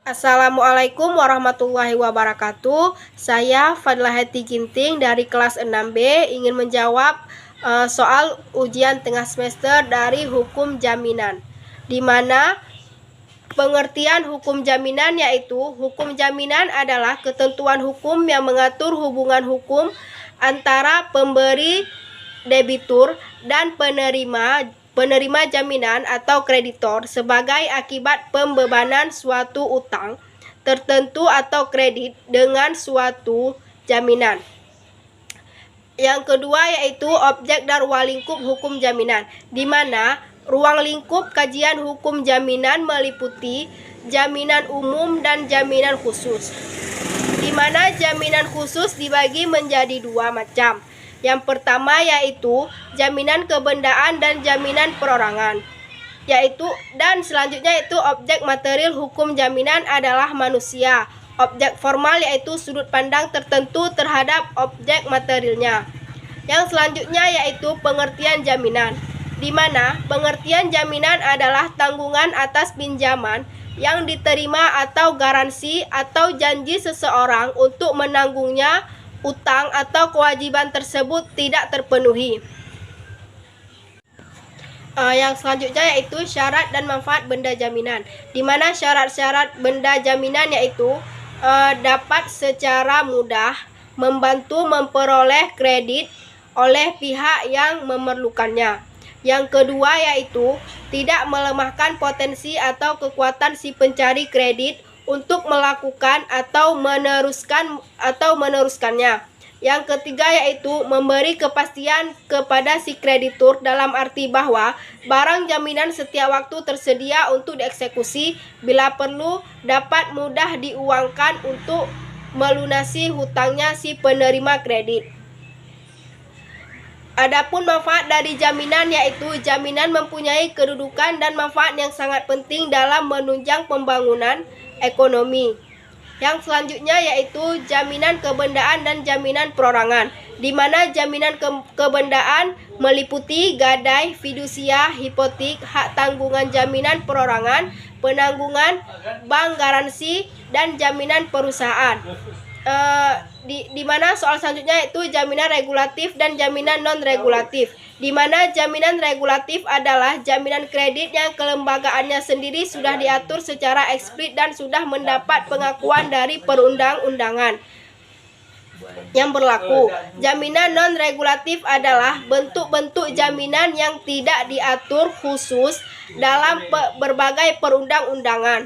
Assalamualaikum warahmatullahi wabarakatuh. Saya Fadlah Heti Ginting dari kelas 6B ingin menjawab soal ujian tengah semester dari hukum jaminan, di mana pengertian hukum jaminan yaitu hukum jaminan adalah ketentuan hukum yang mengatur hubungan hukum antara pemberi debitur dan penerima jaminan atau kreditor sebagai akibat pembebanan suatu utang tertentu atau kredit dengan suatu jaminan. Yang kedua yaitu objek dan ruang lingkup hukum jaminan, di mana ruang lingkup kajian hukum jaminan meliputi jaminan umum dan jaminan khusus, di mana jaminan khusus dibagi menjadi dua macam. Yang pertama yaitu jaminan kebendaan dan jaminan perorangan. Dan selanjutnya yaitu objek material hukum jaminan adalah manusia. Objek formal yaitu sudut pandang tertentu terhadap objek materialnya. Yang selanjutnya yaitu pengertian jaminan, di mana pengertian jaminan adalah tanggungan atas pinjaman yang diterima atau garansi atau janji seseorang untuk menanggungnya utang atau kewajiban tersebut tidak terpenuhi. Yang selanjutnya yaitu syarat dan manfaat benda jaminan, di mana syarat-syarat benda jaminan yaitu dapat secara mudah membantu memperoleh kredit oleh pihak yang memerlukannya. Yang kedua yaitu tidak melemahkan potensi atau kekuatan si pencari kredit untuk melakukan atau meneruskannya. Yang ketiga yaitu memberi kepastian kepada si kreditur dalam arti bahwa barang jaminan setiap waktu tersedia untuk dieksekusi, bila perlu dapat mudah diuangkan untuk melunasi hutangnya si penerima kredit. Adapun manfaat dari jaminan yaitu jaminan mempunyai kedudukan dan manfaat yang sangat penting dalam menunjang pembangunan ekonomi. Yang selanjutnya yaitu jaminan kebendaan dan jaminan perorangan, di mana jaminan kebendaan meliputi gadai, fidusia, hipotek, hak tanggungan jaminan perorangan, penanggungan, bank garansi, dan jaminan perusahaan. Di mana soal selanjutnya itu jaminan regulatif dan jaminan non-regulatif, di mana jaminan regulatif adalah jaminan kredit yang kelembagaannya sendiri sudah diatur secara eksplisit dan sudah mendapat pengakuan dari perundang-undangan yang berlaku. Jaminan non-regulatif adalah bentuk-bentuk jaminan yang tidak diatur khusus dalam berbagai perundang-undangan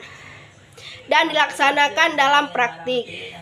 dan dilaksanakan dalam praktik.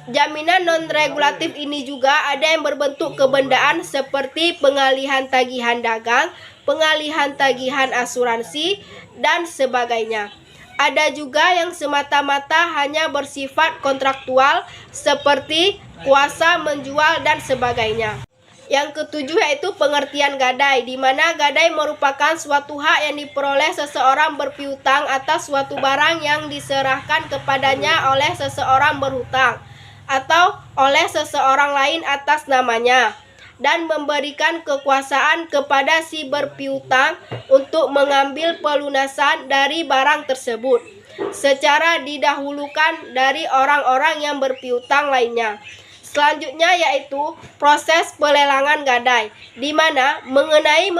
Jaminan non-regulatif ini juga ada yang berbentuk kebendaan seperti pengalihan tagihan dagang, pengalihan tagihan asuransi, dan sebagainya. Ada juga yang semata-mata hanya bersifat kontraktual seperti kuasa menjual dan sebagainya. Yang ketujuh yaitu pengertian gadai, di mana gadai merupakan suatu hak yang diperoleh seseorang berpiutang atas suatu barang yang diserahkan kepadanya oleh seseorang berhutang atau oleh seseorang lain atas namanya, dan memberikan kekuasaan kepada si berpiutang untuk mengambil pelunasan dari barang tersebut secara didahulukan dari orang-orang yang berpiutang lainnya. Selanjutnya yaitu proses pelelangan gadai, di mana mengenai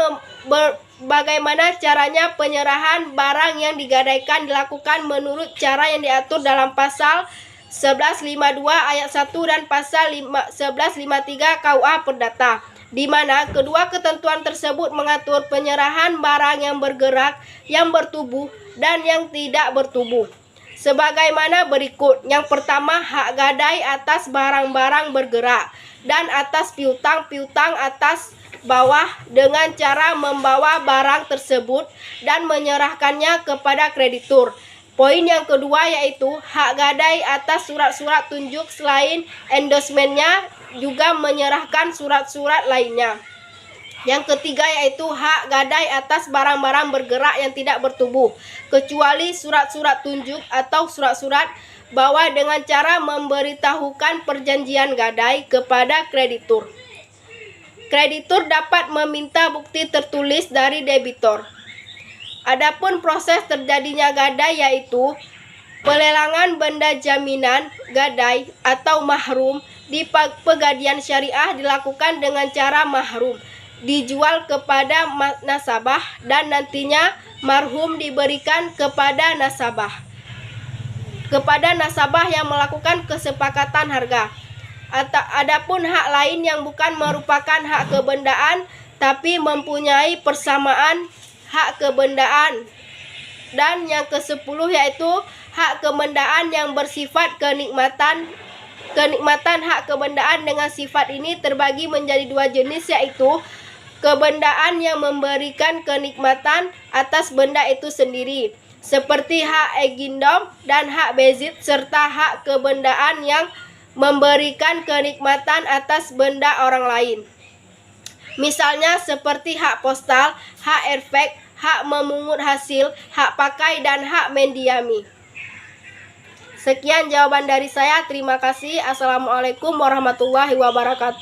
bagaimana caranya penyerahan barang yang digadaikan dilakukan menurut cara yang diatur dalam pasal 1152 ayat 1 dan pasal 1153 KUA Perdata, di mana kedua ketentuan tersebut mengatur penyerahan barang yang bergerak, yang bertubuh, dan yang tidak bertubuh sebagaimana berikut. Yang pertama, hak gadai atas barang-barang bergerak dan atas piutang-piutang atas bawah dengan cara membawa barang tersebut dan menyerahkannya kepada kreditur. Poin yang kedua yaitu hak gadai atas surat-surat tunjuk selain endorsementnya, juga menyerahkan surat-surat lainnya. Yang ketiga yaitu hak gadai atas barang-barang bergerak yang tidak bertubuh, kecuali surat-surat tunjuk atau surat-surat bahwa dengan cara memberitahukan perjanjian gadai kepada kreditur. Kreditur dapat meminta bukti tertulis dari debitor. Adapun proses terjadinya gadai yaitu Pelelangan benda jaminan, gadai, atau mahrum di Pegadaian Syariah dilakukan dengan cara mahrum, dijual kepada nasabah dan nantinya marhum diberikan kepada nasabah yang melakukan kesepakatan harga. Adapun hak lain yang bukan merupakan hak kebendaan tapi mempunyai persamaan hak kebendaan. Dan yang ke-10 yaitu hak kebendaan yang bersifat kenikmatan. Kenikmatan hak kebendaan dengan sifat ini terbagi menjadi 2 jenis, yaitu kebendaan yang memberikan kenikmatan atas benda itu sendiri, seperti hak egindom dan hak bezit, serta hak kebendaan yang memberikan kenikmatan atas benda orang lain. Misalnya seperti hak postal, hak efek, hak memungut hasil, hak pakai, dan hak mendiami. Sekian jawaban dari saya. Terima kasih. Assalamualaikum warahmatullahi wabarakatuh.